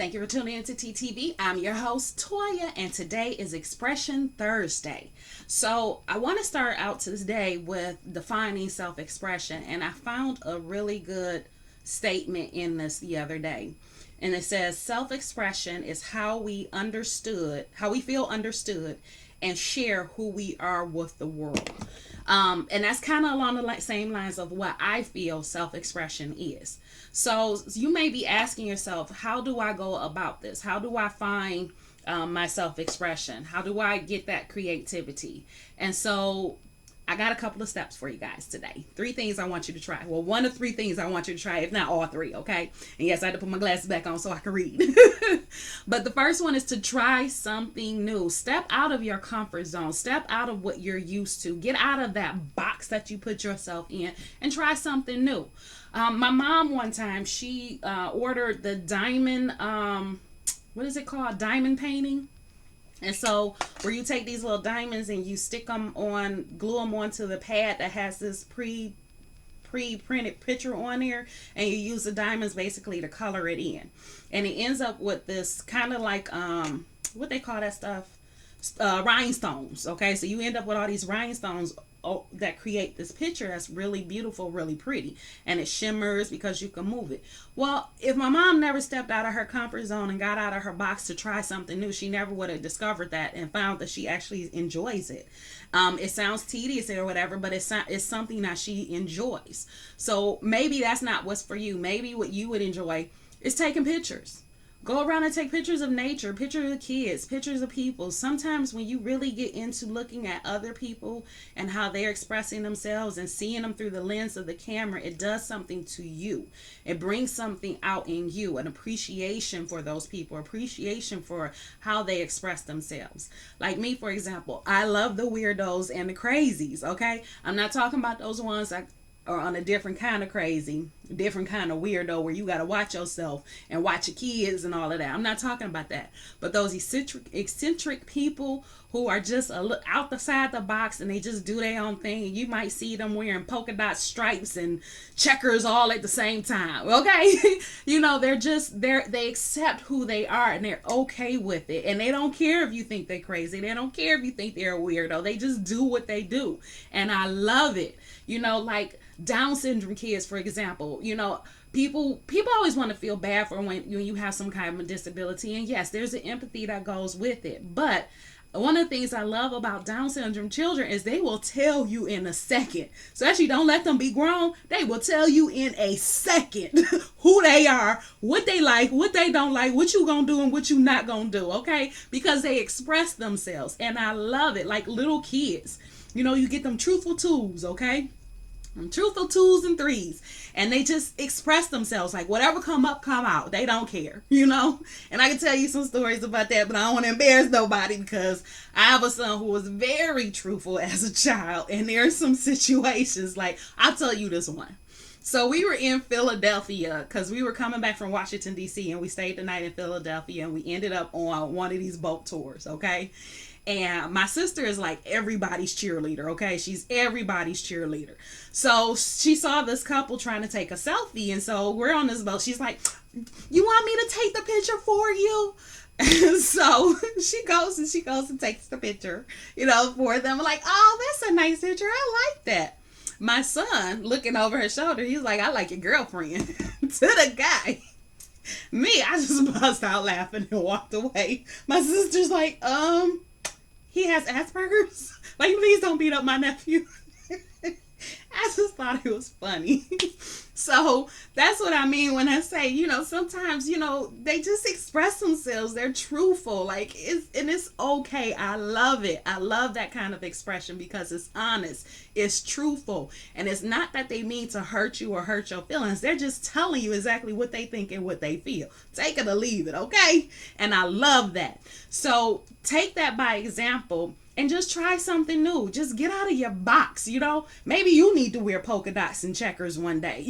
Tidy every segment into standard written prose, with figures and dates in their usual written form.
Thank you for tuning into TTV. I'm your host, Toya, and today is Expression Thursday. So, I want to start out today with defining self expression, and I found a really good statement in this the other day. And it says self expression is how we feel understood and share who we are with the world. And that's kind of along the same lines of what I feel self expression is. So you may be asking yourself, how do I go about this? How do I find my self expression? How do I get that creativity? And so I got a couple of steps for you guys today. 3 things I want you to try. Well, one of 3 things I want you to try, if not all 3, okay? And yes, I had to put my glasses back on so I can read. But the first one is to try something new. Step out of your comfort zone. Step out of what you're used to. Get out of that box that you put yourself in and try something new. My mom one time, she ordered the diamond, what is it called? Diamond painting. And so where you take these little diamonds and you glue them onto the pad that has this pre-printed picture on there, and you use the diamonds basically to color it in. And it ends up with this kind of like, what they call that stuff? Rhinestones. Okay, so you end up with all these rhinestones that create this picture that's really beautiful, really pretty, and it shimmers because you can move it. Well, if my mom never stepped out of her comfort zone and got out of her box to try something new, she never would have discovered that and found that she actually enjoys it. It sounds tedious or whatever, but it's something that she enjoys. So maybe that's not what's for you. Maybe what you would enjoy is taking pictures. Go around and take pictures of nature, pictures of kids, pictures of people. Sometimes when you really get into looking at other people and how they're expressing themselves and seeing them through the lens of the camera, it does something to you. It brings something out in you, an appreciation for those people, appreciation for how they express themselves. Like me, for example, I love the weirdos and the crazies, okay? I'm not talking about those ones that or on a different kind of crazy, different kind of weirdo where you got to watch yourself and watch your kids and all of that. I'm not talking about that. But those eccentric people who are just out the side the box and they just do their own thing. And you might see them wearing polka dot stripes and checkers all at the same time. Okay. They accept who they are and they're okay with it. And they don't care if you think they're crazy. They don't care if you think they're a weirdo. They just do what they do. And I love it. Like Down syndrome kids, for example, people always want to feel bad for when you have some kind of a disability. And yes, there's an empathy that goes with it. But one of the things I love about Down syndrome children is they will tell you in a second. So actually, don't let them be grown. They will tell you in a second who they are, what they like, what they don't like, what you gonna do and what you not gonna do, okay? Because they express themselves. And I love it. Like little kids. You get them truthful twos, okay? Truthful 2s and 3s, and they just express themselves like whatever come up, come out. They don't care, and I can tell you some stories about that, but I don't want to embarrass nobody because I have a son who was very truthful as a child, and there are some situations, like I'll tell you this one. So we were in Philadelphia because we were coming back from Washington DC, and we stayed the night in Philadelphia, and we ended up on one of these boat tours, okay? And my sister is like everybody's cheerleader, okay? She's everybody's cheerleader. So she saw this couple trying to take a selfie. And so we're on this boat. She's like, you want me to take the picture for you? And so she goes and takes the picture, for them. I'm like, oh, that's a nice picture. I like that. My son, looking over her shoulder, he's like, I like your girlfriend. To the guy. Me, I just bust out laughing and walked away. My sister's like, he has Asperger's? Like, please don't beat up my nephew. I just thought it was funny. So that's what I mean when I say, sometimes, they just express themselves. They're truthful. Like, it's okay. I love it. I love that kind of expression because it's honest. It's truthful. And it's not that they mean to hurt you or hurt your feelings. They're just telling you exactly what they think and what they feel. Take it or leave it, okay? And I love that. So take that by example. And just try something new. Just get out of your box, Maybe you need to wear polka dots and checkers one day,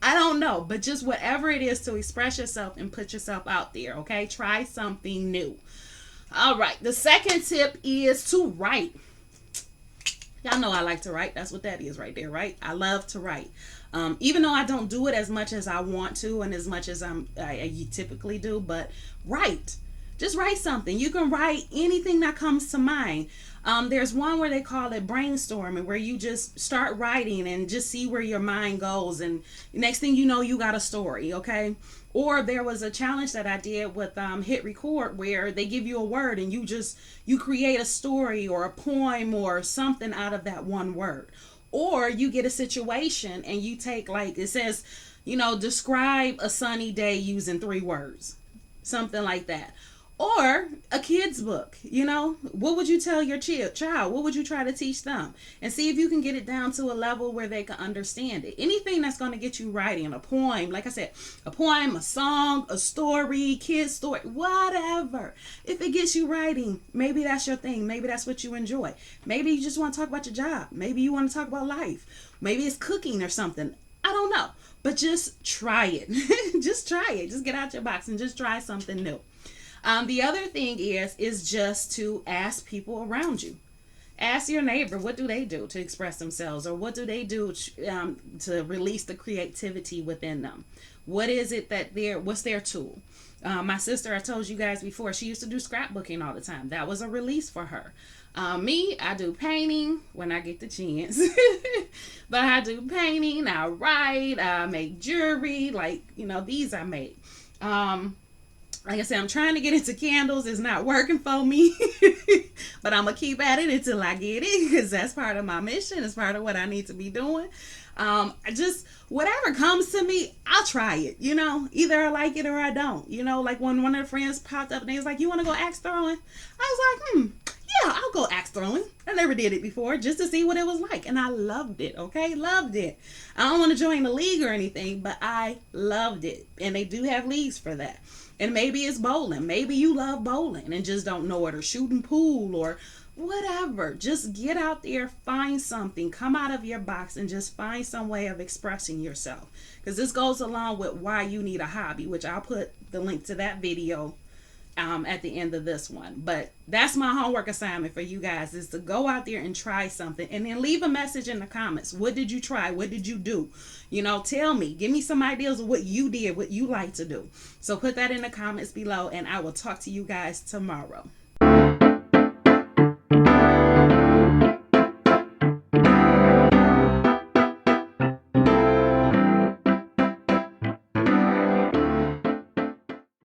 I don't know. But just whatever it is to express yourself and put yourself out there, okay? Try something new. All right. The second tip is to write. Y'all know I like to write. That's what that is right there, right? I love to write. Even though I don't do it as much as I want to and as much as I typically do, but write. Just write something. You can write anything that comes to mind. There's one where they call it brainstorming, where you just start writing and just see where your mind goes. And next thing you know, you got a story, okay? Or there was a challenge that I did with Hit Record, where they give you a word and you create a story or a poem or something out of that one word. Or you get a situation and you take, like, it says, describe a sunny day using 3 words, something like that. Or a kid's book, what would you tell your child? What would you try to teach them? And see if you can get it down to a level where they can understand it. Anything that's going to get you writing, a poem, like I said, a poem, a song, a story, kid's story, whatever. If it gets you writing, maybe that's your thing. Maybe that's what you enjoy. Maybe you just want to talk about your job. Maybe you want to talk about life. Maybe it's cooking or something. I don't know. But just try it. Just try it. Just get out your box and just try something new. The other thing is just to ask people around you. Ask your neighbor, what do they do to express themselves, or what do they do to release the creativity within them? What is it what's their tool? My sister, I told you guys before, she used to do scrapbooking all the time. That was a release for her. Me, I do painting when I get the chance. But I do painting, I write, I make jewelry, these I make. Like I said, I'm trying to get into candles. It's not working for me. But I'm going to keep at it until I get it, because that's part of my mission. It's part of what I need to be doing. Whatever comes to me, I'll try it. Either I like it or I don't. Like when one of the friends popped up and they was like, you want to go axe throwing? I was like, yeah, I'll go axe throwing. I never did it before, just to see what it was like. And I loved it, okay? Loved it. I don't want to join the league or anything, but I loved it. And they do have leagues for that. And maybe it's bowling. Maybe you love bowling and just don't know it, or shooting pool, or whatever. Just get out there, find something, come out of your box and just find some way of expressing yourself. Because this goes along with why you need a hobby, which I'll put the link to that video at the end of this one. But that's my homework assignment for you guys, is to go out there and try something, and then leave a message in the comments. What did you try? What did you do? Tell me, give me some ideas of what you did, what you like to do. So put that in the comments below, and I will talk to you guys tomorrow.